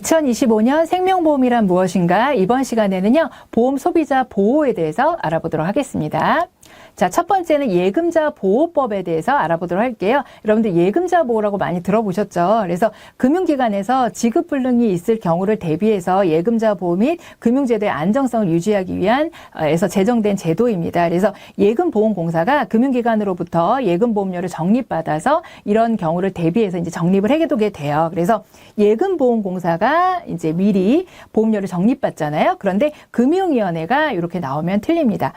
2025년 생명보험이란 무엇인가? 이번 시간에는요, 보험 소비자 보호에 대해서 알아보도록 하겠습니다. 자, 첫 번째는 예금자 보호법에 대해서 알아보도록 할게요. 여러분들 예금자 보호라고 많이 들어보셨죠? 그래서 금융기관에서 지급불능이 있을 경우를 대비해서 예금자 보호 및 금융제도의 안정성을 유지하기 위한 에서 제정된 제도입니다. 그래서 예금보험공사가 금융기관으로부터 예금보험료를 적립받아서 이런 경우를 대비해서 이제 적립을 해두게 돼요. 그래서 예금보험공사가 이제 미리 보험료를 적립받잖아요. 그런데 금융위원회가 이렇게 나오면 틀립니다.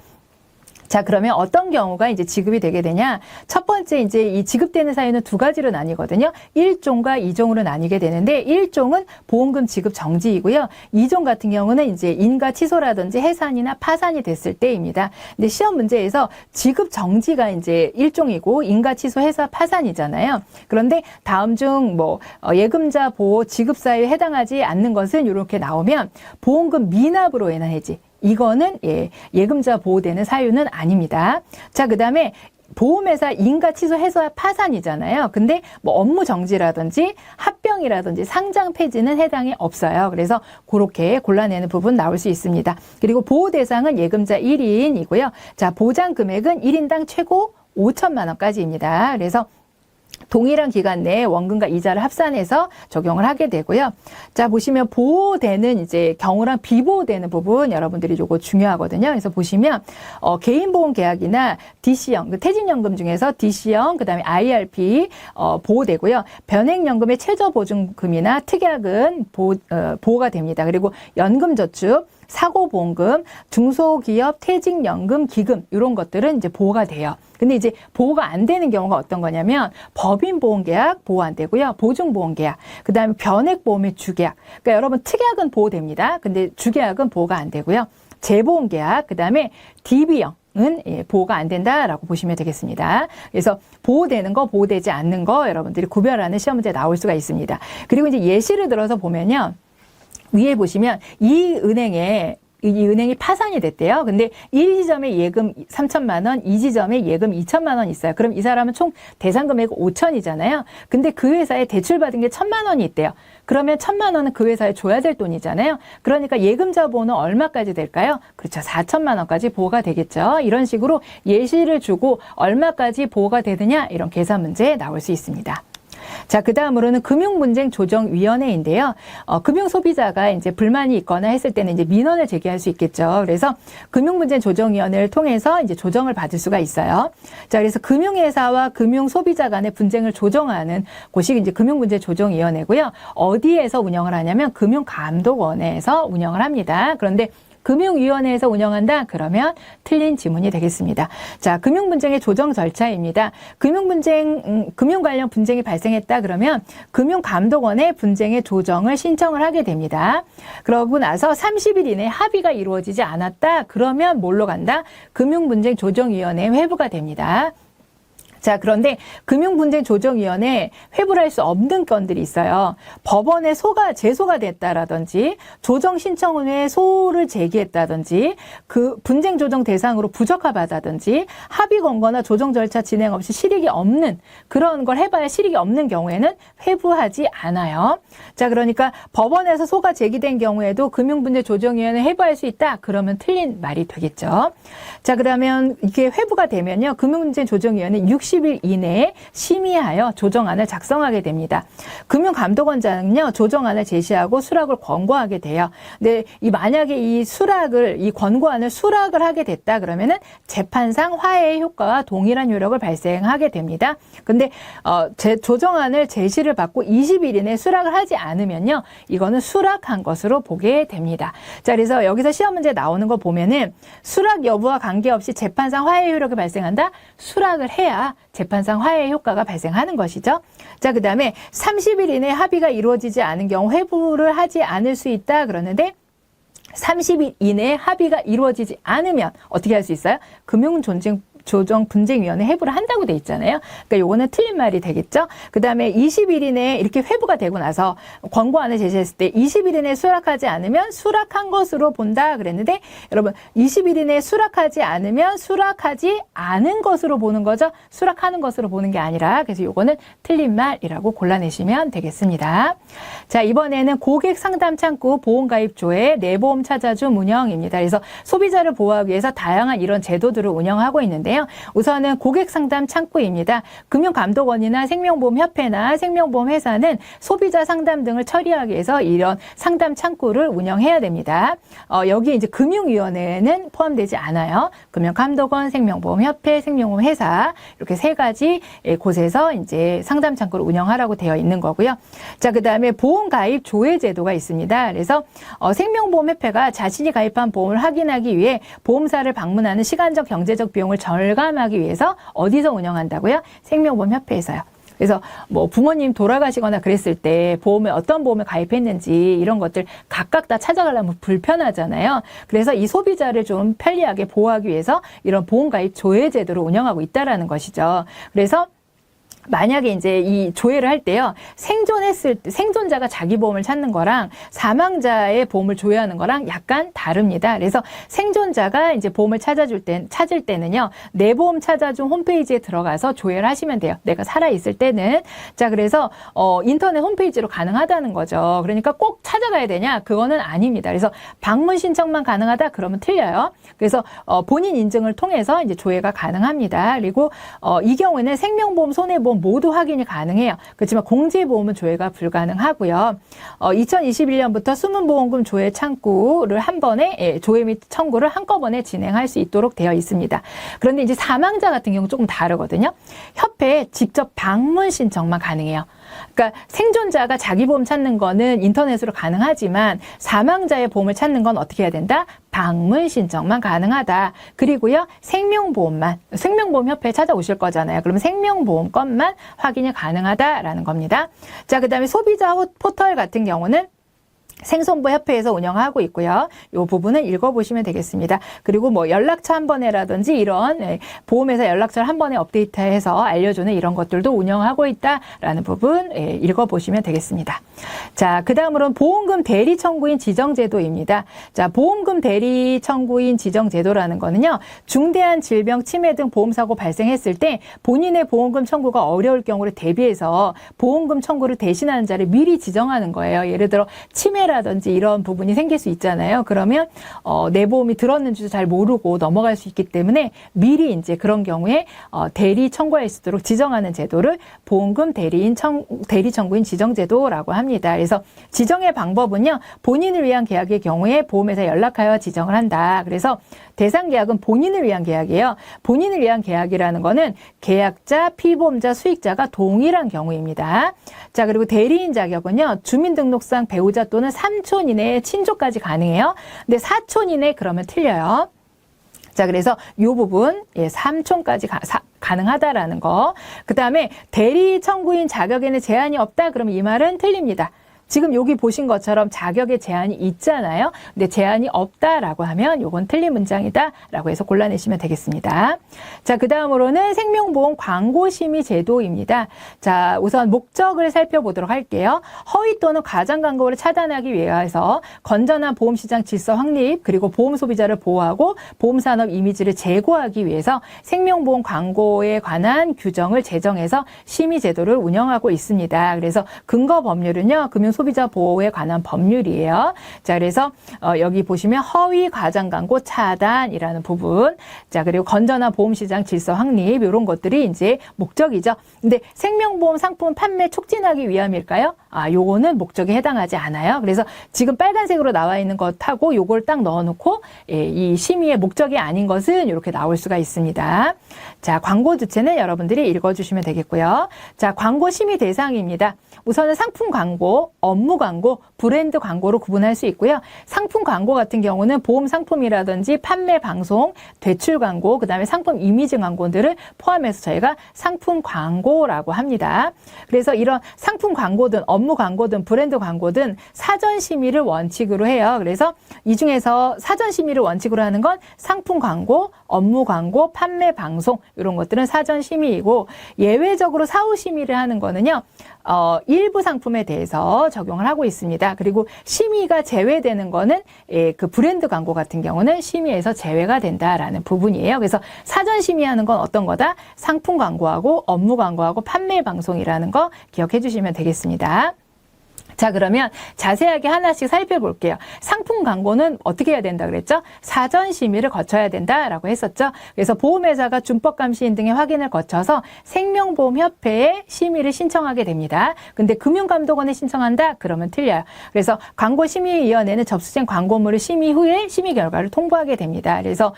자, 그러면 어떤 경우가 이제 지급이 되게 되냐? 첫 번째 이제 이 지급되는 사유는 두 가지로 나뉘거든요. 1종과 2종으로 나뉘게 되는데 1종은 보험금 지급 정지이고요. 2종 같은 경우는 이제 인가 취소라든지 해산이나 파산이 됐을 때입니다. 근데 시험 문제에서 지급 정지가 이제 1종이고 인가 취소 해산 파산이잖아요. 그런데 다음 중 뭐 예금자 보호 지급 사유에 해당하지 않는 것은 이렇게 나오면 보험금 미납으로 인한 해지. 이거는 예금자 보호되는 사유는 아닙니다. 자, 그다음에 보험회사 인가 취소 해소 파산이잖아요. 근데 뭐 업무 정지라든지 합병이라든지 상장 폐지는 해당이 없어요. 그래서 그렇게 골라내는 부분 나올 수 있습니다. 그리고 보호 대상은 예금자 1인이고요. 자, 보장 금액은 1인당 최고 5천만 원까지입니다. 그래서 동일한 기간 내에 원금과 이자를 합산해서 적용을 하게 되고요. 자, 보시면 보호되는 이제 경우랑 비보호되는 부분 여러분들이 요거 중요하거든요. 그래서 보시면 개인보험 계약이나 DC형, 퇴직연금 중에서 DC형, 그다음에 IRP 보호되고요. 변액연금의 최저보증금이나 특약은 보호가 됩니다. 그리고 연금저축, 사고보험금, 중소기업 퇴직연금 기금 이런 것들은 이제 보호가 돼요. 근데 이제 보호가 안 되는 경우가 어떤 거냐면 법인보험계약 보호 안 되고요. 보증보험계약, 그다음에 변액보험의 주계약. 그러니까 여러분 특약은 보호됩니다. 근데 주계약은 보호가 안 되고요. 재보험계약, 그다음에 DB형 은 보호가 안 된다라고 보시면 되겠습니다. 그래서 보호되는 거, 보호되지 않는 거 여러분들이 구별하는 시험 문제 나올 수가 있습니다. 그리고 이제 예시를 들어서 보면요. 위에 보시면 이 은행이 파산이 됐대요. 근데 1지점에 예금 3천만 원, 2지점에 예금 2천만 원 있어요. 그럼 이 사람은 총 대상 금액 5천이잖아요. 근데 그 회사에 대출받은 게 1,000만 원이 있대요. 그러면 1,000만 원은 그 회사에 줘야 될 돈이잖아요. 그러니까 예금자 보호는 얼마까지 될까요? 그렇죠. 4천만 원까지 보호가 되겠죠. 이런 식으로 예시를 주고 얼마까지 보호가 되느냐 이런 계산 문제 나올 수 있습니다. 자, 그 다음으로는 금융문제조정위원회인데요. 금융소비자가 이제 불만이 있거나 했을 때는 이제 민원을 제기할 수 있겠죠. 그래서 금융문제조정위원회를 통해서 이제 조정을 받을 수가 있어요. 자, 그래서 금융회사와 금융소비자 간의 분쟁을 조정하는 곳이 이제 금융문제조정위원회고요. 어디에서 운영을 하냐면 금융감독원에서 운영을 합니다. 그런데 금융위원회에서 운영한다? 그러면 틀린 지문이 되겠습니다. 자, 금융분쟁의 조정 절차입니다. 금융 관련 분쟁이 발생했다 그러면 금융감독원에 분쟁의 조정을 신청을 하게 됩니다. 그러고 나서 30일 이내에 합의가 이루어지지 않았다? 그러면 뭘로 간다? 금융분쟁조정위원회에 회부가 됩니다. 자, 그런데 금융분쟁조정위원회 회부를 할 수 없는 건들이 있어요. 법원에 제소가 됐다라든지 조정 신청 후에 소를 제기했다든지 그 분쟁 조정 대상으로 부적합하다든지 합의 권고나 조정 절차 진행 없이 실익이 없는 그런 걸 해봐야 실익이 없는 경우에는 회부하지 않아요. 자, 그러니까 법원에서 소가 제기된 경우에도 금융분쟁조정위원회 회부할 수 있다? 그러면 틀린 말이 되겠죠. 자, 그러면 이게 회부가 되면요. 금융분쟁조정위원회 60일 이내에 심의하여 조정안을 작성하게 됩니다. 금융감독원장은요, 조정안을 제시하고 수락을 권고하게 돼요. 근데 만약에 이 권고안을 수락을 하게 됐다 그러면은 재판상 화해의 효과와 동일한 효력을 발생하게 됩니다. 근데 조정안을 제시를 받고 20일 이내에 수락을 하지 않으면요, 이거는 수락한 것으로 보게 됩니다. 자, 그래서 여기서 시험 문제 나오는 거 보면은 수락 여부와 관계없이 재판상 화해의 효력이 발생한다? 수락을 해야 재판상 화해의 효과가 발생하는 것이죠. 자, 그 다음에 30일 이내에 합의가 이루어지지 않은 경우 회부를 하지 않을 수 있다 그러는데 30일 이내에 합의가 이루어지지 않으면 어떻게 할 수 있어요? 조정분쟁위원회 회부를 한다고 돼 있잖아요. 그러니까 요거는 틀린 말이 되겠죠. 그 다음에 20일 이내에 이렇게 회부가 되고 나서 권고안을 제시했을 때 20일 이내에 수락하지 않으면 수락한 것으로 본다 그랬는데 여러분 20일 이내에 수락하지 않으면 수락하지 않은 것으로 보는 거죠. 수락하는 것으로 보는 게 아니라 그래서 요거는 틀린 말이라고 골라내시면 되겠습니다. 자, 이번에는 고객 상담 창구 보험가입조회 내보험 찾아줌 운영입니다. 그래서 소비자를 보호하기 위해서 다양한 이런 제도들을 운영하고 있는데요. 우선은 고객 상담 창구입니다. 금융감독원이나 생명보험협회나 생명보험회사는 소비자 상담 등을 처리하기 위해서 이런 상담 창구를 운영해야 됩니다. 여기 이제 금융위원회는 포함되지 않아요. 금융감독원, 생명보험협회, 생명보험회사 이렇게 세 가지 곳에서 이제 상담 창구를 운영하라고 되어 있는 거고요. 자, 그 다음에 보험가입 조회 제도가 있습니다. 그래서 생명보험협회가 자신이 가입한 보험을 확인하기 위해 보험사를 방문하는 시간적, 경제적 비용을 절감하기 위해서 어디서 운영한다고요? 생명보험협회에서요. 그래서 뭐 부모님 돌아가시거나 그랬을 때 보험에 어떤 보험을 가입했는지 이런 것들 각각 다 찾아가려면 불편하잖아요. 그래서 이 소비자를 좀 편리하게 보호하기 위해서 이런 보험가입 조회 제도를 운영하고 있다라는 것이죠. 그래서 만약에 이제 이 조회를 할 때요, 생존했을 때, 생존자가 자기 보험을 찾는 거랑 사망자의 보험을 조회하는 거랑 약간 다릅니다. 그래서 생존자가 이제 보험을 찾을 때는요, 내 보험 찾아준 홈페이지에 들어가서 조회를 하시면 돼요. 내가 살아있을 때는. 자, 그래서, 인터넷 홈페이지로 가능하다는 거죠. 그러니까 꼭 찾아가야 되냐? 그거는 아닙니다. 그래서 방문 신청만 가능하다? 그러면 틀려요. 그래서, 본인 인증을 통해서 이제 조회가 가능합니다. 그리고, 이 경우에는 생명보험, 손해보험 모두 확인이 가능해요. 그렇지만 공제보험은 조회가 불가능하고요. 2021년부터 숨은보험금 조회 창구를 한 번에 조회 및 청구를 한꺼번에 진행할 수 있도록 되어 있습니다. 그런데 이제 사망자 같은 경우는 조금 다르거든요. 협회에 직접 방문 신청만 가능해요. 그러니까 생존자가 자기 보험 찾는 거는 인터넷으로 가능하지만 사망자의 보험을 찾는 건 어떻게 해야 된다? 방문 신청만 가능하다. 그리고요, 생명보험협회에 찾아오실 거잖아요. 그러면 생명보험 건만 확인이 가능하다라는 겁니다. 자, 그 다음에 소비자 포털 같은 경우는 생손보협회에서 운영하고 있고요. 이 부분은 읽어보시면 되겠습니다. 그리고 뭐 연락처 한 번에라든지 이런 보험회사 연락처를 한 번에 업데이트해서 알려주는 이런 것들도 운영하고 있다라는 부분 읽어보시면 되겠습니다. 자, 그 다음으로는 보험금 대리 청구인 지정제도입니다. 자, 보험금 대리 청구인 지정제도라는 거는요, 중대한 질병, 치매 등 보험사고 발생했을 때 본인의 보험금 청구가 어려울 경우를 대비해서 보험금 청구를 대신하는 자를 미리 지정하는 거예요. 예를 들어 치매라든지 이런 부분이 생길 수 있잖아요. 그러면 내 보험이 들었는지도 잘 모르고 넘어갈 수 있기 때문에 미리 이제 그런 경우에 대리 청구할 수 있도록 지정하는 제도를 보험금 대리 청구인 지정제도라고 합니다. 그래서 지정의 방법은요, 본인을 위한 계약의 경우에 보험회사에 연락하여 지정을 한다. 그래서 대상 계약은 본인을 위한 계약이에요. 본인을 위한 계약이라는 거는 계약자, 피보험자, 수익자가 동일한 경우입니다. 자, 그리고 대리인 자격은요, 주민등록상 배우자 또는 삼촌 이내의 친족까지 가능해요. 근데 사촌 이내 그러면 틀려요. 자, 그래서 이 부분, 삼촌까지 가능하다라는 거. 그 다음에 대리 청구인 자격에는 제한이 없다? 그러면 이 말은 틀립니다. 지금 여기 보신 것처럼 자격에 제한이 있잖아요. 근데 제한이 없다라고 하면 요건 틀린 문장이다라고 해서 골라내시면 되겠습니다. 자, 그 다음으로는 생명보험 광고심의 제도입니다. 자, 우선 목적을 살펴보도록 할게요. 허위 또는 과장 광고를 차단하기 위해서 건전한 보험시장 질서 확립, 그리고 보험 소비자를 보호하고 보험산업 이미지를 제고하기 위해서 생명보험 광고에 관한 규정을 제정해서 심의 제도를 운영하고 있습니다. 그래서 근거 법률은요, 소비자 보호에 관한 법률이에요. 자, 그래서 여기 보시면 허위 과장 광고 차단이라는 부분, 자, 그리고 건전한 보험시장 질서 확립, 이런 것들이 이제 목적이죠. 근데 생명보험 상품 판매 촉진하기 위함일까요? 요거는 목적에 해당하지 않아요. 그래서 지금 빨간색으로 나와 있는 것하고 요걸 딱 넣어놓고 이 심의의 목적이 아닌 것은 이렇게 나올 수가 있습니다. 자, 광고 주체는 여러분들이 읽어주시면 되겠고요. 자, 광고 심의 대상입니다. 우선은 상품 광고, 업무 광고, 브랜드 광고로 구분할 수 있고요. 상품 광고 같은 경우는 보험 상품이라든지 판매 방송, 대출 광고, 그다음에 상품 이미지 광고들을 포함해서 저희가 상품 광고라고 합니다. 그래서 이런 상품 광고든 업무 광고든 브랜드 광고든 사전 심의를 원칙으로 해요. 그래서 이 중에서 사전 심의를 원칙으로 하는 건 상품 광고, 업무 광고, 판매 방송 이런 것들은 사전 심의이고 예외적으로 사후 심의를 하는 거는요. 일부 상품에 대해서 적용을 하고 있습니다. 그리고 심의가 제외되는 거는 그 브랜드 광고 같은 경우는 심의에서 제외가 된다라는 부분이에요. 그래서 사전 심의하는 건 어떤 거다? 상품 광고하고 업무 광고하고 판매 방송이라는 거 기억해 주시면 되겠습니다. 자, 그러면 자세하게 하나씩 살펴볼게요. 상품 광고는 어떻게 해야 된다 그랬죠? 사전 심의를 거쳐야 된다라고 했었죠. 그래서 보험회사가 준법감시인 등의 확인을 거쳐서 생명보험협회에 심의를 신청하게 됩니다. 근데 금융감독원에 신청한다? 그러면 틀려요. 그래서 광고심의위원회는 접수된 광고물을 심의 후에 심의 결과를 통보하게 됩니다. 그래서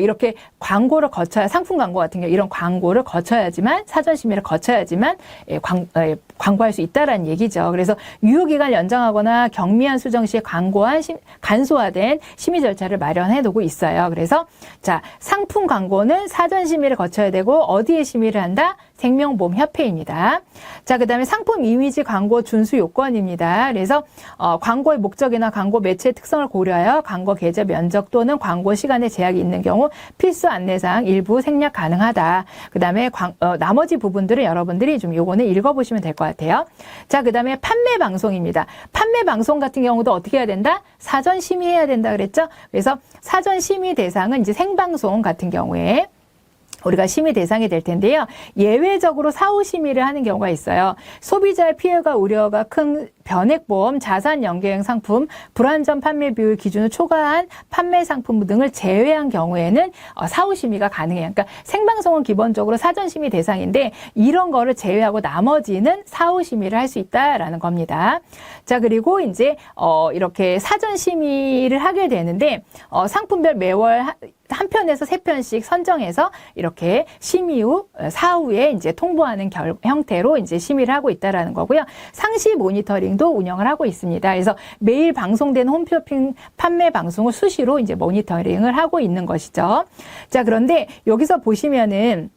이렇게 광고를 거쳐야, 상품 광고 같은 경우 이런 광고를 거쳐야지만, 사전 심의를 거쳐야지만 광고할 수 있다라는 얘기죠. 그래서 유효기간 연장하거나 경미한 수정 시에 간소화된 심의 절차를 마련해 두고 있어요. 그래서 자, 상품 광고는 사전 심의를 거쳐야 되고 어디에 심의를 한다? 생명보험협회입니다. 자, 그다음에 상품 이미지 광고 준수 요건입니다. 그래서 광고의 목적이나 광고 매체의 특성을 고려하여 광고 게재 면적 또는 광고 시간에 제약이 있는 경우 필수 안내사항 일부 생략 가능하다. 그다음에 나머지 부분들은 여러분들이 좀 요거는 읽어보시면 될 것 같아요. 자, 그다음에 판매 방송입니다. 판매 방송 같은 경우도 어떻게 해야 된다? 사전 심의해야 된다 그랬죠? 그래서 사전 심의 대상은 이제 생방송 같은 경우에 우리가 심의 대상이 될 텐데요. 예외적으로 사후 심의를 하는 경우가 있어요. 소비자의 피해가 우려가 큰 변액보험, 자산 연계형 상품, 불안전 판매 비율 기준을 초과한 판매 상품 등을 제외한 경우에는 사후 심의가 가능해요. 그러니까 생방송은 기본적으로 사전 심의 대상인데 이런 거를 제외하고 나머지는 사후 심의를 할 수 있다라는 겁니다. 자, 그리고 이제 이렇게 사전 심의를 하게 되는데 상품별 매월 한 편에서 세 편씩 선정해서 이렇게 심의 후 사후에 이제 통보하는 형태로 이제 심의를 하고 있다라는 거고요. 상시 모니터링도 운영을 하고 있습니다. 그래서 매일 방송되는 홈쇼핑 판매 방송을 수시로 이제 모니터링을 하고 있는 것이죠. 자, 그런데 여기서 보시면은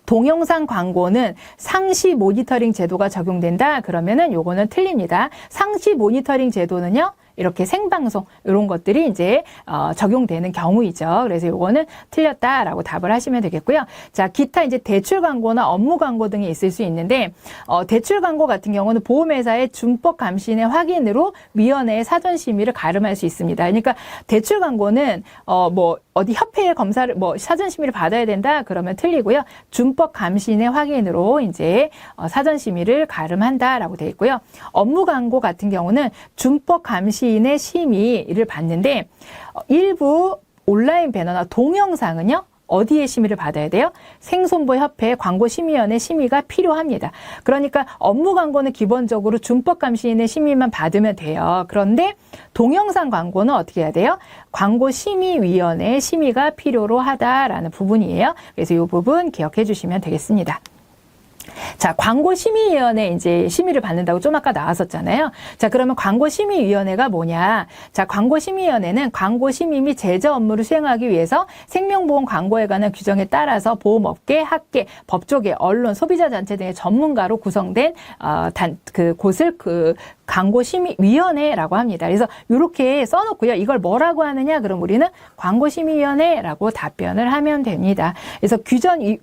동영상 광고는 상시 모니터링 제도가 적용된다. 그러면은 요거는 틀립니다. 상시 모니터링 제도는요. 이렇게 생방송 이런 것들이 이제 적용되는 경우이죠. 그래서 요거는 틀렸다라고 답을 하시면 되겠고요. 자, 기타 이제 대출 광고나 업무 광고 등이 있을 수 있는데 대출 광고 같은 경우는 보험회사의 준법 감시인의 확인으로 위원회의 사전 심의를 가름할 수 있습니다. 그러니까 대출 광고는 어디 협회의 검사를 사전 심의를 받아야 된다 그러면 틀리고요. 준법 감시인의 확인으로 이제 사전 심의를 가름한다라고 되어 있고요. 업무 광고 같은 경우는 준법 감시인의 심의를 받는데 일부 온라인 배너나 동영상은요. 어디에 심의를 받아야 돼요? 생손보협회 광고심의위원회 심의가 필요합니다. 그러니까 업무 광고는 기본적으로 준법감시인의 심의만 받으면 돼요. 그런데 동영상 광고는 어떻게 해야 돼요? 광고심의위원회 심의가 필요로 하다라는 부분이에요. 그래서 이 부분 기억해 주시면 되겠습니다. 자, 광고심의위원회 이제 심의를 받는다고 좀 아까 나왔었잖아요. 자, 그러면 광고심의위원회가 뭐냐? 자, 광고심의위원회는 광고심의 및 제저 업무를 수행하기 위해서 생명보험 광고에 관한 규정에 따라서 보험업계, 학계, 법조계, 언론, 소비자단체 등의 전문가로 구성된 곳을 광고심의위원회라고 합니다. 그래서 이렇게 써놓고요. 이걸 뭐라고 하느냐? 그럼 우리는 광고심의위원회라고 답변을 하면 됩니다. 그래서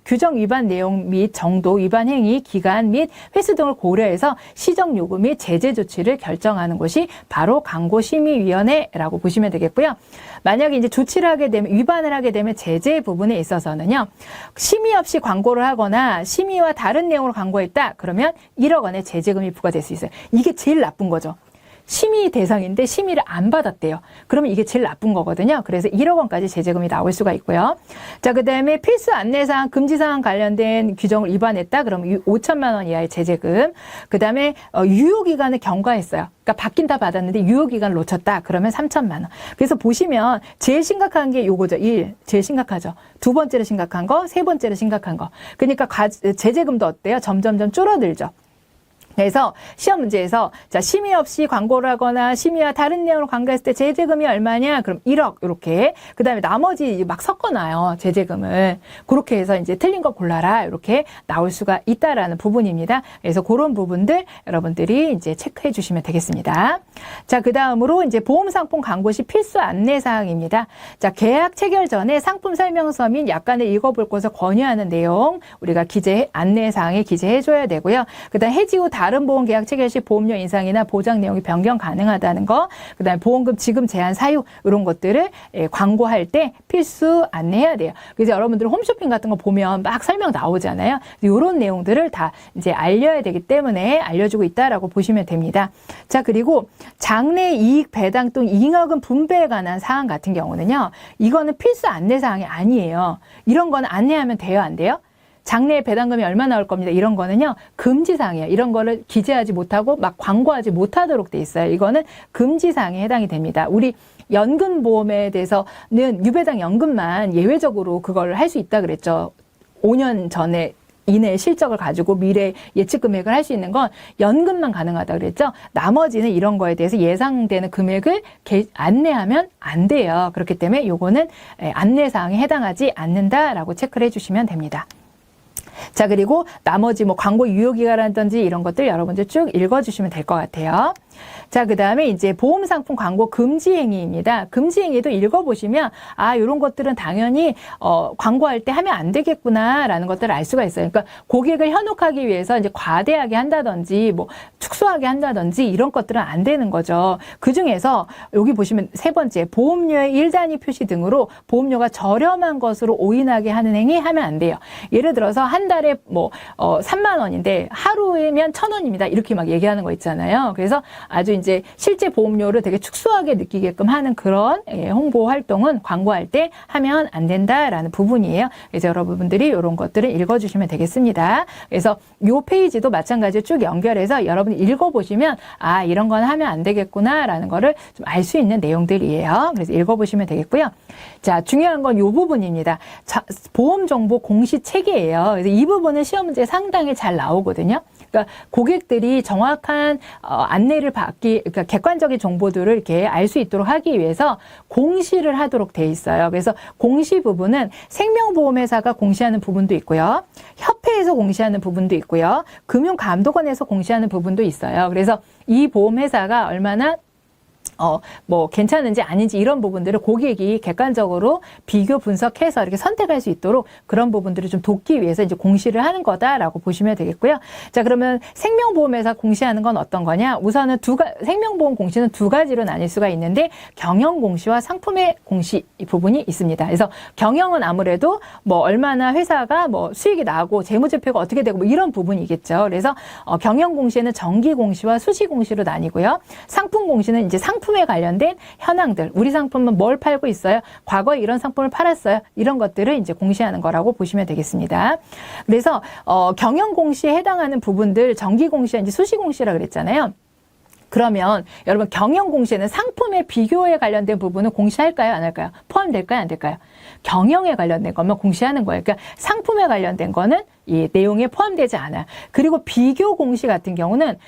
규정 위반 내용 및 정도, 위반 행위, 기간 및 횟수 등을 고려해서 시정 요구 및 제재 조치를 결정하는 것이 바로 광고심의위원회라고 보시면 되겠고요. 만약에 이제 조치를 하게 되면, 위반을 하게 되면 제재 부분에 있어서는요. 심의 없이 광고를 하거나 심의와 다른 내용으로 광고했다. 그러면 1억 원의 제재금이 부과될 수 있어요. 이게 제일 나쁜 거죠. 심의 대상인데 심의를 안 받았대요. 그러면 이게 제일 나쁜 거거든요. 그래서 1억 원까지 제재금이 나올 수가 있고요. 자, 그다음에 필수 안내사항, 금지사항 관련된 규정을 위반했다. 그러면 5천만 원 이하의 제재금. 그다음에 유효기간을 경과했어요. 그러니까 받긴 다 받았는데 유효기간을 놓쳤다. 그러면 3천만 원. 그래서 보시면 제일 심각한 게 요거죠. 1. 제일 심각하죠. 두 번째로 심각한 거, 세 번째로 심각한 거. 그러니까 제재금도 어때요? 점점점 줄어들죠. 그래서 시험 문제에서 자 심의 없이 광고를 하거나 심의와 다른 내용으로 광고했을 때 제재금이 얼마냐? 그럼 1억 이렇게. 그다음에 나머지 막 섞어놔요. 제재금을. 그렇게 해서 이제 틀린 거 골라라 이렇게 나올 수가 있다라는 부분입니다. 그래서 그런 부분들 여러분들이 이제 체크해 주시면 되겠습니다. 자 그다음으로 이제 보험 상품 광고 시 필수 안내 사항입니다. 자 계약 체결 전에 상품 설명서 및 약관을 읽어볼 것을 권유하는 내용 우리가 안내 사항에 기재해 줘야 되고요. 그다음 해지 후 다른 보험 계약 체결 시 보험료 인상이나 보장 내용이 변경 가능하다는 거, 그다음에 보험금 지급 제한 사유 이런 것들을 광고할 때 필수 안내해야 돼요. 그래서 여러분들 홈쇼핑 같은 거 보면 막 설명 나오잖아요. 이런 내용들을 다 이제 알려야 되기 때문에 알려주고 있다라고 보시면 됩니다. 자 그리고 장래 이익 배당 또는 잉여금 분배에 관한 사항 같은 경우는요, 이거는 필수 안내 사항이 아니에요. 이런 거는 안내하면 돼요, 안 돼요? 장래 배당금이 얼마 나올 겁니다. 이런 거는요, 금지사항이에요. 이런 거를 기재하지 못하고 막 광고하지 못하도록 돼 있어요. 이거는 금지사항에 해당이 됩니다. 우리 연금보험에 대해서는 유배당 연금만 예외적으로 그걸 할 수 있다 그랬죠. 5년 전에 이내 실적을 가지고 미래 예측 금액을 할 수 있는 건 연금만 가능하다 그랬죠. 나머지는 이런 거에 대해서 예상되는 금액을 안내하면 안 돼요. 그렇기 때문에 요거는 안내사항에 해당하지 않는다라고 체크를 해주시면 됩니다. 자 그리고 나머지 뭐 광고 유효기간이라든지 이런 것들 여러분들 쭉 읽어주시면 될 것 같아요. 자 그다음에 이제 보험상품 광고 금지행위입니다. 금지행위도 읽어보시면 아 이런 것들은 당연히 광고할 때 하면 안 되겠구나라는 것들을 알 수가 있어요. 그러니까 고객을 현혹하기 위해서 이제 과대하게 한다든지 뭐 축소하게 한다든지 이런 것들은 안 되는 거죠. 그중에서 여기 보시면 세 번째 보험료의 1단위 표시 등으로 보험료가 저렴한 것으로 오인하게 하는 행위 하면 안 돼요. 예를 들어서 한 달에 뭐 3만 원인데 하루에면 1,000원입니다. 이렇게 막 얘기하는 거 있잖아요. 그래서 아주 이제 실제 보험료를 되게 축소하게 느끼게끔 하는 그런 홍보 활동은 광고할 때 하면 안 된다라는 부분이에요. 그래서 여러분들이 이런 것들을 읽어주시면 되겠습니다. 그래서 이 페이지도 마찬가지로 쭉 연결해서 여러분이 읽어보시면 아 이런 건 하면 안 되겠구나라는 거를 좀 알 수 있는 내용들이에요. 그래서 읽어보시면 되겠고요. 자 중요한 건 이 부분입니다. 보험정보 공시 체계예요. 그래서 이 부분은 시험 문제에 상당히 잘 나오거든요. 그러니까 고객들이 정확한 안내를 그러니까 객관적인 정보들을 이렇게 알 수 있도록 하기 위해서 공시를 하도록 돼 있어요. 그래서 공시 부분은 생명보험회사가 공시하는 부분도 있고요. 협회에서 공시하는 부분도 있고요. 금융감독원에서 공시하는 부분도 있어요. 그래서 이 보험회사가 얼마나 뭐 괜찮은지 아닌지 이런 부분들을 고객이 객관적으로 비교 분석해서 이렇게 선택할 수 있도록 그런 부분들을 좀 돕기 위해서 이제 공시를 하는 거다라고 보시면 되겠고요. 자, 그러면 생명보험회사 공시하는 건 어떤 거냐? 우선은 생명보험 공시는 두 가지로 나뉠 수가 있는데 경영 공시와 상품의 공시 이 부분이 있습니다. 그래서 경영은 아무래도 뭐 얼마나 회사가 뭐 수익이 나고 재무제표가 어떻게 되고 뭐 이런 부분이겠죠. 그래서 경영 공시에는 정기 공시와 수시 공시로 나뉘고요. 상품 공시는 이제 상품에 관련된 현황들, 우리 상품은 뭘 팔고 있어요? 과거에 이런 상품을 팔았어요. 이런 것들을 이제 공시하는 거라고 보시면 되겠습니다. 그래서 경영 공시에 해당하는 부분들, 정기 공시와 이제 수시 공시라 그랬잖아요. 그러면 여러분 경영 공시에는 상품의 비교에 관련된 부분은 공시할까요? 안 할까요? 포함될까요? 안 될까요? 경영에 관련된 것만 공시하는 거예요. 그러니까 상품에 관련된 거는 이 내용에 포함되지 않아요. 그리고 비교 공시 같은 경우는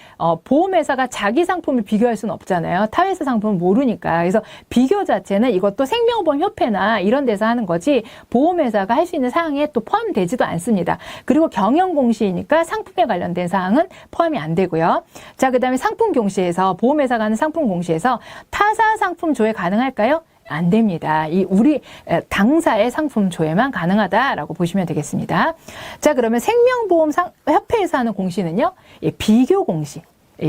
보험회사가 자기 상품을 비교할 수는 없잖아요. 타회사 상품은 모르니까. 그래서 비교 자체는 이것도 생명보험협회나 이런 데서 하는 거지 보험회사가 할 수 있는 사항에 또 포함되지도 않습니다. 그리고 경영 공시이니까 상품에 관련된 사항은 포함이 안 되고요. 자, 그다음에 상품 공시에서 보험회사가 하는 상품 공시에서 타사 상품 조회 가능할까요? 안 됩니다. 우리 당사의 상품 조회만 가능하다라고 보시면 되겠습니다. 자, 그러면 생명보험협회에서 하는 공시는요, 비교 공시.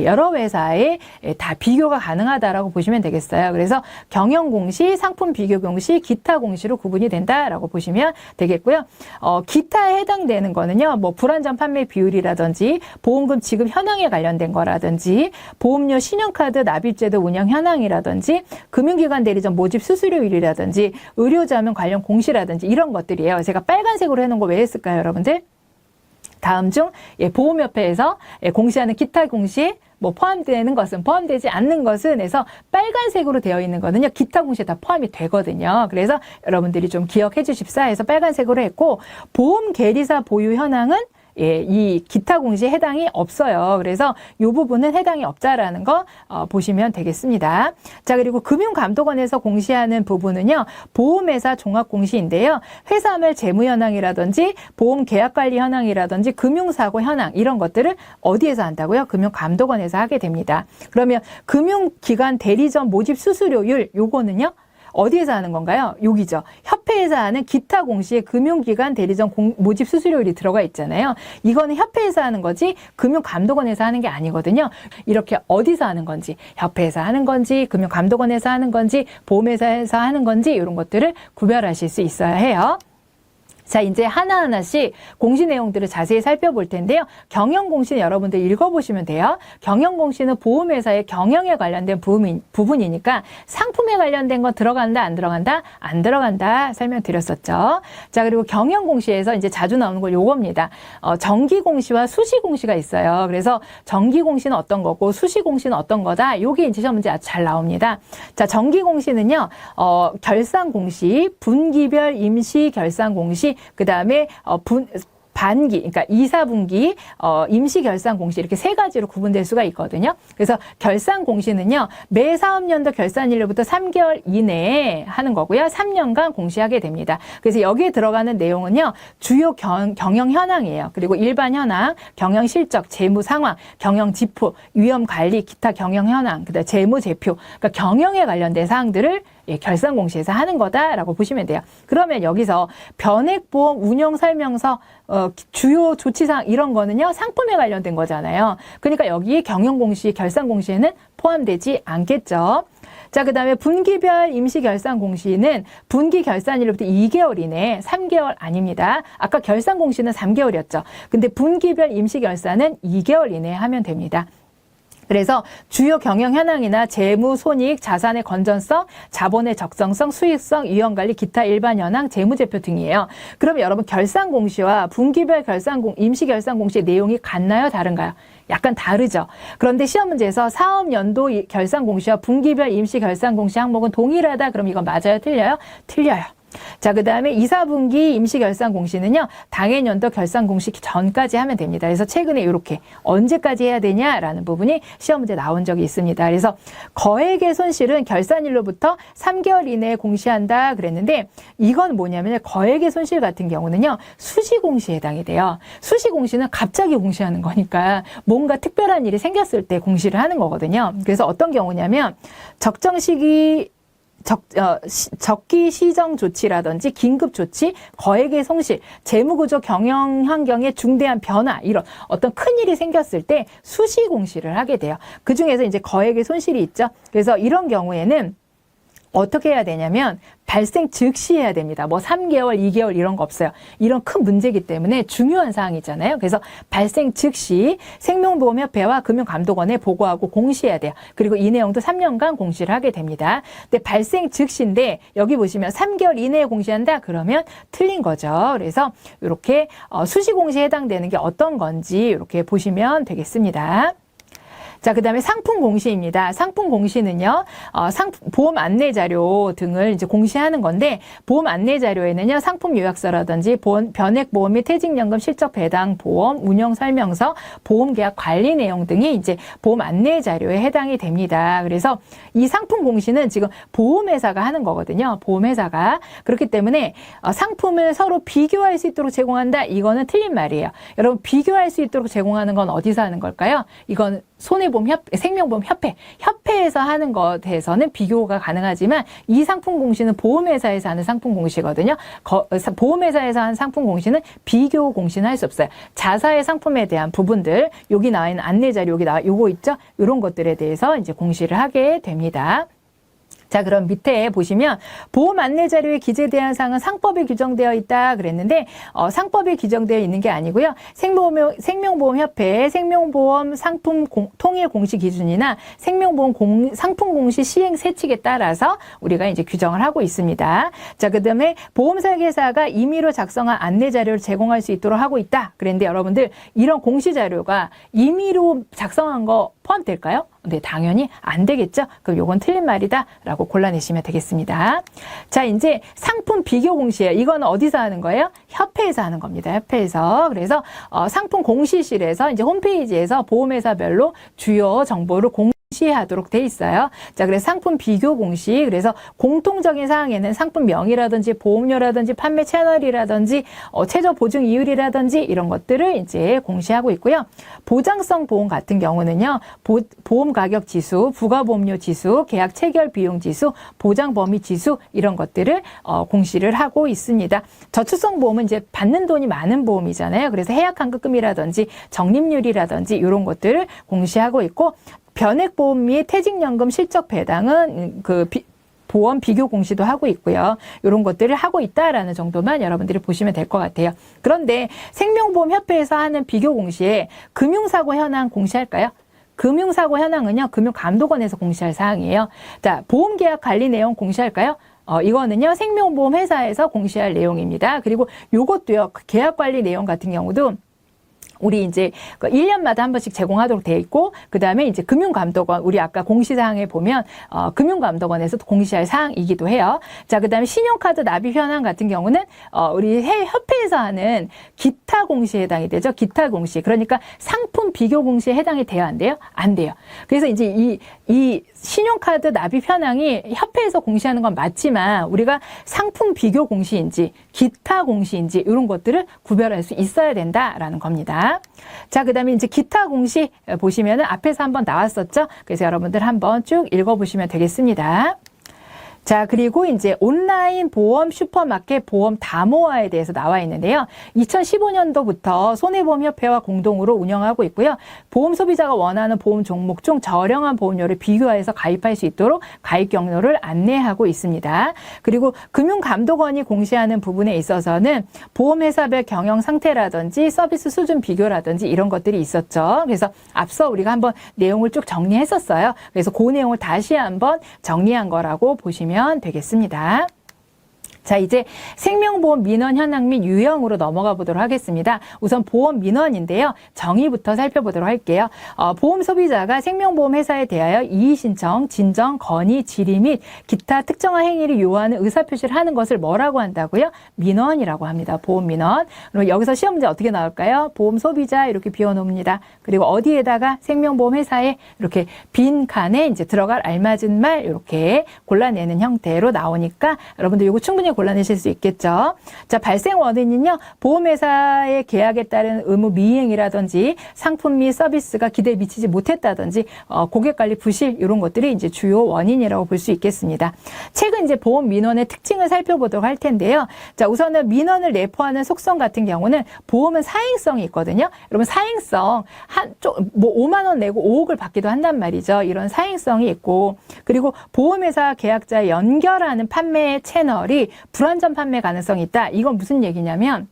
여러 회사에 다 비교가 가능하다라고 보시면 되겠어요. 그래서 경영 공시, 상품 비교 공시, 기타 공시로 구분이 된다라고 보시면 되겠고요. 기타에 해당되는 거는요, 뭐 불안전 판매 비율이라든지 보험금 지급 현황에 관련된 거라든지 보험료 신용카드 납입제도 운영 현황이라든지 금융기관 대리점 모집 수수료율이라든지 의료자문 관련 공시라든지 이런 것들이에요. 제가 빨간색으로 해놓은 거 왜 했을까요, 여러분들? 다음 중 보험협회에서 공시하는 기타 공시에 뭐 포함되는 것은 포함되지 않는 것은 해서 빨간색으로 되어 있는 거는요. 기타 공시에 다 포함이 되거든요. 그래서 여러분들이 좀 기억해 주십사 해서 빨간색으로 했고 보험 계리사 보유 현황은 이 기타 공시에 해당이 없어요. 그래서 이 부분은 해당이 없다라는 거 보시면 되겠습니다. 자, 그리고 금융감독원에서 공시하는 부분은요, 보험회사 종합공시인데요. 회사물 재무현황이라든지 보험 계약관리 현황이라든지 금융사고 현황 이런 것들을 어디에서 한다고요? 금융감독원에서 하게 됩니다. 그러면 금융기관 대리점 모집 수수료율 요거는요? 어디에서 하는 건가요? 여기죠. 협회에서 하는 기타 공시에 금융기관 대리점 모집 수수료율이 들어가 있잖아요. 이거는 협회에서 하는 거지 금융감독원에서 하는 게 아니거든요. 이렇게 어디서 하는 건지, 협회에서 하는 건지, 금융감독원에서 하는 건지, 보험회사에서 하는 건지 이런 것들을 구별하실 수 있어야 해요. 자, 이제 하나하나씩 공시 내용들을 자세히 살펴볼 텐데요. 경영공시는 여러분들 읽어보시면 돼요. 경영공시는 보험회사의 경영에 관련된 부분이니까 상품에 관련된 거 들어간다, 안 들어간다? 안 들어간다 설명드렸었죠. 자, 그리고 경영공시에서 이제 자주 나오는 건 요겁니다. 정기공시와 수시공시가 있어요. 그래서 정기공시는 어떤 거고 수시공시는 어떤 거다? 요게 이제 시험 문제 아주 잘 나옵니다. 자, 정기공시는요, 결산공시, 분기별 임시결산공시, 그 다음에 반기, 그러니까 2, 4분기 임시결산공시 이렇게 세 가지로 구분될 수가 있거든요. 그래서 결산공시는요, 매 사업년도 결산일로부터 3개월 이내에 하는 거고요. 3년간 공시하게 됩니다. 그래서 여기에 들어가는 내용은요, 주요 경영 현황이에요. 그리고 일반 현황, 경영 실적, 재무 상황, 경영 지표, 위험 관리, 기타 경영 현황, 그다음 재무 제표, 그러니까 경영에 관련된 사항들을 결산공시에서 하는 거다라고 보시면 돼요. 그러면 여기서 변액보험 운영설명서, 주요 조치사항 이런 거는요, 상품에 관련된 거잖아요. 그러니까 여기 경영공시, 결산공시에는 포함되지 않겠죠. 자, 그 다음에 분기별 임시결산공시는 분기 결산일로부터 2개월 이내, 3개월 아닙니다. 아까 결산공시는 3개월이었죠. 근데 분기별 임시결산은 2개월 이내에 하면 됩니다. 그래서 주요 경영 현황이나 재무 손익, 자산의 건전성, 자본의 적정성, 수익성, 위험관리, 기타 일반 현황, 재무제표 등이에요. 그럼 여러분 결산공시와 분기별 임시결산공시의 내용이 같나요? 다른가요? 약간 다르죠. 그런데 시험 문제에서 사업연도 결산공시와 분기별 임시결산공시 항목은 동일하다. 그럼 이건 맞아요? 틀려요? 틀려요. 자, 그 다음에 2, 4분기 임시결산공시는요, 당해년도 결산공시 전까지 하면 됩니다. 그래서 최근에 이렇게 언제까지 해야 되냐라는 부분이 시험 문제 나온 적이 있습니다. 그래서 거액의 손실은 결산일로부터 3개월 이내에 공시한다 그랬는데, 이건 뭐냐면 거액의 손실 같은 경우는요, 수시공시에 해당이 돼요. 수시공시는 갑자기 공시하는 거니까 뭔가 특별한 일이 생겼을 때 공시를 하는 거거든요. 그래서 어떤 경우냐면 적정 시기 적기 시정 조치라든지 긴급 조치, 거액의 손실, 재무구조 경영 환경의 중대한 변화, 이런 어떤 큰 일이 생겼을 때 수시 공시를 하게 돼요. 그 중에서 이제 거액의 손실이 있죠. 그래서 이런 경우에는 어떻게 해야 되냐면 발생 즉시 해야 됩니다. 뭐 3개월, 2개월 이런 거 없어요. 이런 큰 문제이기 때문에 중요한 사항이잖아요. 그래서 발생 즉시 생명보험협회와 금융감독원에 보고하고 공시해야 돼요. 그리고 이 내용도 3년간 공시를 하게 됩니다. 근데 발생 즉시인데 여기 보시면 3개월 이내에 공시한다? 그러면 틀린 거죠. 그래서 이렇게 수시 공시에 해당되는 게 어떤 건지 이렇게 보시면 되겠습니다. 자, 그 다음에 상품 공시입니다. 상품 공시는요, 보험 안내 자료 등을 이제 공시하는 건데, 보험 안내 자료에는요, 상품 요약서라든지 변액 보험 및 퇴직연금 실적 배당 보험, 운영 설명서, 보험 계약 관리 내용 등이 이제 보험 안내 자료에 해당이 됩니다. 그래서 이 상품 공시는 지금 보험회사가 하는 거거든요. 보험회사가. 그렇기 때문에 상품을 서로 비교할 수 있도록 제공한다? 이거는 틀린 말이에요. 여러분, 비교할 수 있도록 제공하는 건 어디서 하는 걸까요? 이건 손해보험협회, 생명보험협회에서 하는 것에서는 비교가 가능하지만 이 상품 공시는 보험회사에서 하는 상품 공시거든요. 보험회사에서 하는 상품 공시는 비교 공시는 할 수 없어요. 자사의 상품에 대한 부분들, 여기 나와 있는 안내자료, 요거 있죠? 이런 것들에 대해서 이제 공시를 하게 됩니다. 자, 그럼 밑에 보시면 보험 안내 자료에 기재되는 사항은 상법에 규정되어 있다 그랬는데 상법에 규정되어 있는 게 아니고요. 생명보험협회의 생명보험 상품 통일 공시 기준이나 생명보험 상품 공시 시행 세칙에 따라서 우리가 이제 규정을 하고 있습니다. 자, 그다음에 보험 설계사가 임의로 작성한 안내 자료를 제공할 수 있도록 하고 있다 그랬는데 여러분들 이런 공시 자료가 임의로 작성한 거 포함될까요? 네, 당연히 안 되겠죠. 그럼 요건 틀린 말이다라고 라고 골라내시면 되겠습니다. 자, 이제 상품 비교 공시예요. 이건 어디서 하는 거예요? 협회에서 하는 겁니다. 협회에서. 그래서 상품 공시실에서 이제 홈페이지에서 보험회사별로 주요 정보를 공시하도록 돼 있어요. 자, 그래서 상품 비교 공시. 그래서 공통적인 사항에는 상품명이라든지 보험료라든지 판매 채널이라든지 최저 보증 이율이라든지 이런 것들을 이제 공시하고 있고요. 보장성 보험 같은 경우는요. 보험 가격 지수, 부가보험료 지수, 계약 체결 비용 지수, 보장 범위 지수 이런 것들을 공시를 하고 있습니다. 저축성 보험은 이제 받는 돈이 많은 보험이잖아요. 그래서 해약 환급금이라든지 적립률이라든지 이런 것들을 공시하고 있고 변액보험 및 퇴직연금 실적 배당은 보험 비교 공시도 하고 있고요. 이런 것들을 하고 있다라는 정도만 여러분들이 보시면 될 것 같아요. 그런데 생명보험협회에서 하는 비교 공시에 금융사고 현황 공시할까요? 금융사고 현황은요, 금융감독원에서 공시할 사항이에요. 자, 보험계약 관리 내용 공시할까요? 이거는요, 생명보험 회사에서 공시할 내용입니다. 그리고 요것도요, 계약 관리 내용 같은 경우도 우리 이제 1년마다 한 번씩 제공하도록 되어 있고, 그 다음에 이제 금융감독원, 우리 아까 공시사항에 보면, 금융감독원에서 공시할 사항이기도 해요. 자, 그 다음에 신용카드 납입 현황 같은 경우는, 우리 협회에서 하는 기타 공시에 해당이 되죠. 기타 공시. 그러니까 상품 비교 공시에 해당이 돼요? 안 돼요? 안 돼요. 그래서 이제 이 신용카드 납입 현황이 협회에서 공시하는 건 맞지만, 우리가 상품 비교 공시인지, 기타 공시인지, 이런 것들을 구별할 수 있어야 된다라는 겁니다. 자, 그 다음에 이제 기타 공시 보시면은 앞에서 한번 나왔었죠? 그래서 여러분들 한번 쭉 읽어보시면 되겠습니다. 자, 그리고 이제 온라인 보험 슈퍼마켓 보험 다모아에 대해서 나와 있는데요. 2015년도부터 손해보험협회와 공동으로 운영하고 있고요. 보험 소비자가 원하는 보험 종목 중 저렴한 보험료를 비교해서 가입할 수 있도록 가입 경로를 안내하고 있습니다. 그리고 금융감독원이 공시하는 부분에 있어서는 보험회사별 경영 상태라든지 서비스 수준 비교라든지 이런 것들이 있었죠. 그래서 앞서 우리가 한번 내용을 쭉 정리했었어요. 그래서 그 내용을 다시 한번 정리한 거라고 보시면 되겠습니다. 자, 이제 생명보험 민원 현황 및 유형으로 넘어가 보도록 하겠습니다. 우선 보험 민원인데요. 정의부터 살펴보도록 할게요. 보험 소비자가 생명보험 회사에 대하여 이의신청, 진정, 건의, 질의 및 기타 특정한 행위를 요하는 의사표시를 하는 것을 뭐라고 한다고요? 민원이라고 합니다. 보험 민원. 그럼 여기서 시험 문제 어떻게 나올까요? 보험 소비자 이렇게 비워놓습니다. 그리고 어디에다가 생명보험 회사에 이렇게 빈 칸에 이제 들어갈 알맞은 말 이렇게 골라내는 형태로 나오니까 여러분들 이거 충분히 골라내실 수 있겠죠. 자, 발생 원인은요, 보험회사의 계약에 따른 의무 미이행이라든지 상품 및 서비스가 기대에 미치지 못했다든지 고객관리 부실 이런 것들이 이제 주요 원인이라고 볼 수 있겠습니다. 최근 이제 보험 민원의 특징을 살펴보도록 할 텐데요. 자, 우선은 민원을 내포하는 속성 같은 경우는 보험은 사행성이 있거든요. 여러분 사행성 뭐 5만 원 내고 5억을 받기도 한단 말이죠. 이런 사행성이 있고, 그리고 보험회사 계약자에 연결하는 판매 채널이 불완전 판매 가능성이 있다. 이건 무슨 얘기냐면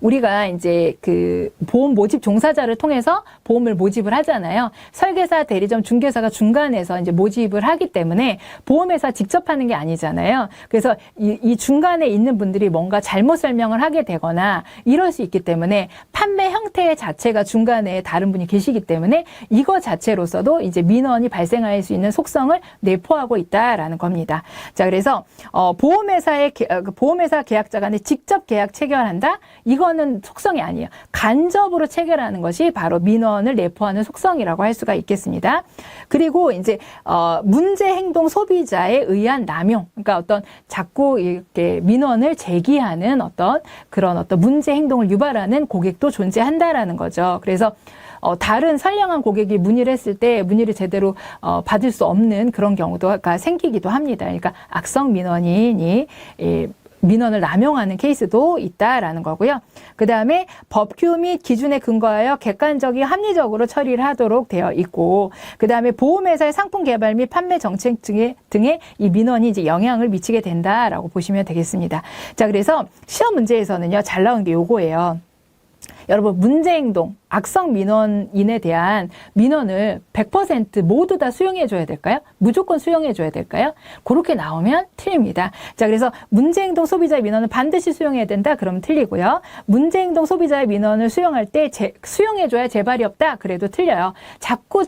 우리가 이제 그 보험 모집 종사자를 통해서 보험을 모집을 하잖아요. 설계사, 대리점, 중개사가 중간에서 이제 모집을 하기 때문에 보험회사 직접 하는 게 아니잖아요. 그래서 이 중간에 있는 분들이 뭔가 잘못 설명을 하게 되거나 이럴 수 있기 때문에 판매 형태 자체가 중간에 다른 분이 계시기 때문에 이거 자체로서도 이제 민원이 발생할 수 있는 속성을 내포하고 있다라는 겁니다. 자, 그래서 보험회사 계약자 간에 직접 계약 체결한다? 이거는 속성이 아니에요. 간접으로 체결하는 것이 바로 민원을 내포하는 속성이라고 할 수가 있겠습니다. 그리고 이제 문제 행동 소비자에 의한 남용, 그러니까 어떤 자꾸 이렇게 민원을 제기하는 그런 문제 행동을 유발하는 고객도 존재한다라는 거죠. 그래서 다른 선량한 고객이 문의를 했을 때 문의를 제대로 받을 수 없는 그런 경우도 생기기도 합니다. 그러니까 악성 민원인이 민원을 남용하는 케이스도 있다라는 거고요. 그 다음에 법규 및 기준에 근거하여 객관적이 합리적으로 처리를 하도록 되어 있고, 그 다음에 보험회사의 상품 개발 및 판매 정책 등에 이 민원이 이제 영향을 미치게 된다라고 보시면 되겠습니다. 자, 그래서 시험 문제에서는요, 잘 나온 게 요거예요. 여러분, 문제 행동. 악성 민원인에 대한 민원을 100% 모두 다 수용해 줘야 될까요? 무조건 수용해 줘야 될까요? 그렇게 나오면 틀립니다. 자, 그래서 문제행동 소비자의 민원을 반드시 수용해야 된다. 그러면 틀리고요. 문제행동 소비자의 민원을 수용할 때 수용해 줘야 재발이 없다. 그래도 틀려요. 자꾸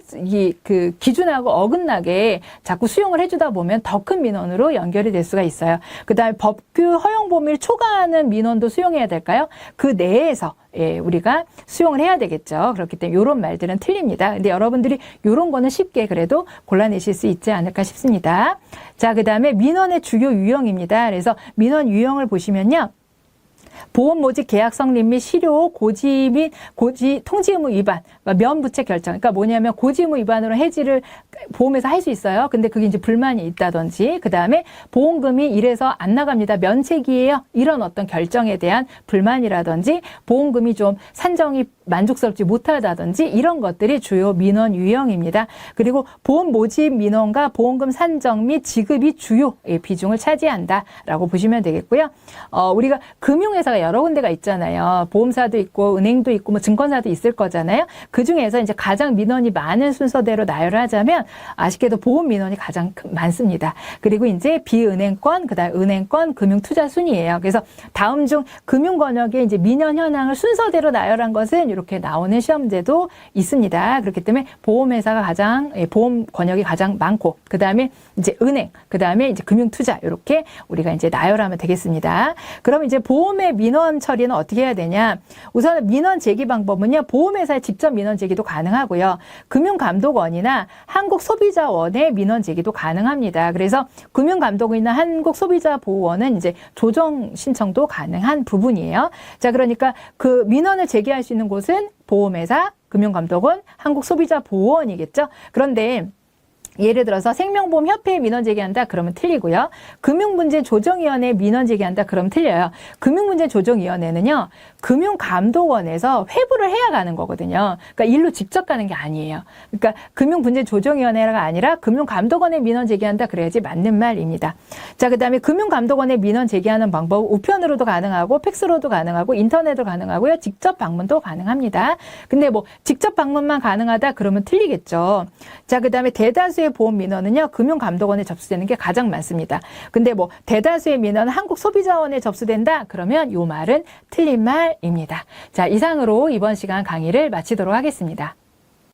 그 기준하고 어긋나게 자꾸 수용을 해주다 보면 더 큰 민원으로 연결이 될 수가 있어요. 그다음에 법규 허용 범위를 초과하는 민원도 수용해야 될까요? 그 내에서 우리가 수용을 해야 되겠죠. 그렇기 때문에 이런 말들은 틀립니다. 근데 여러분들이 이런 거는 쉽게 그래도 골라내실 수 있지 않을까 싶습니다. 자, 그 다음에 민원의 주요 유형입니다. 그래서 민원 유형을 보시면요. 보험 모집 계약 성립 및 실효 고지 및 통지 의무 위반, 면부채 결정. 그러니까 뭐냐면 고지 의무 위반으로 해지를 보험에서 할 수 있어요. 근데 그게 이제 불만이 있다든지, 그 다음에 보험금이 이래서 안 나갑니다. 면책이에요. 이런 어떤 결정에 대한 불만이라든지, 보험금이 좀 산정이 만족스럽지 못하다든지 이런 것들이 주요 민원 유형입니다. 그리고 보험 모집 민원과 보험금 산정 및 지급이 주요 비중을 차지한다라고 보시면 되겠고요. 우리가 금융회사가 여러 군데가 있잖아요. 보험사도 있고 은행도 있고 뭐 증권사도 있을 거잖아요. 그 중에서 이제 가장 민원이 많은 순서대로 나열을 하자면 아쉽게도 보험 민원이 가장 많습니다. 그리고 이제 비은행권, 그다음 은행권, 금융투자 순이에요. 그래서 다음 중 금융권역의 이제 민원 현황을 순서대로 나열한 것은 이렇게 나오는 시험제도 있습니다. 그렇기 때문에 보험회사가 보험 권역이 가장 많고, 그 다음에 이제 은행, 그 다음에 이제 금융투자, 이렇게 우리가 이제 나열하면 되겠습니다. 그럼 이제 보험의 민원 처리는 어떻게 해야 되냐? 우선 민원 제기 방법은요, 보험회사에 직접 민원 제기도 가능하고요, 금융감독원이나 한국소비자원의 민원 제기도 가능합니다. 그래서 금융감독원이나 한국소비자보호원은 이제 조정 신청도 가능한 부분이에요. 자, 그러니까 그 민원을 제기할 수 있는 곳은 보험회사, 금융감독원, 한국소비자보호원이겠죠. 그런데 예를 들어서 생명보험협회에 민원 제기한다 그러면 틀리고요. 금융문제조정위원회에 민원 제기한다 그러면 틀려요. 금융문제조정위원회는요, 금융감독원에서 회부를 해야 가는 거거든요. 그러니까 일로 직접 가는 게 아니에요. 그러니까 금융문제조정위원회가 아니라 금융감독원에 민원 제기한다 그래야지 맞는 말입니다. 자, 그 다음에 금융감독원에 민원 제기하는 방법 우편으로도 가능하고 팩스로도 가능하고 인터넷으로 가능하고요. 직접 방문도 가능합니다. 근데 뭐 직접 방문만 가능하다 그러면 틀리겠죠. 자, 그 다음에 대다수의 보험 민원은요, 금융감독원에 접수되는 게 가장 많습니다. 근데 뭐 대다수의 민원은 한국소비자원에 접수된다 그러면 이 말은 틀린 말입니다. 자, 이상으로 이번 시간 강의를 마치도록 하겠습니다.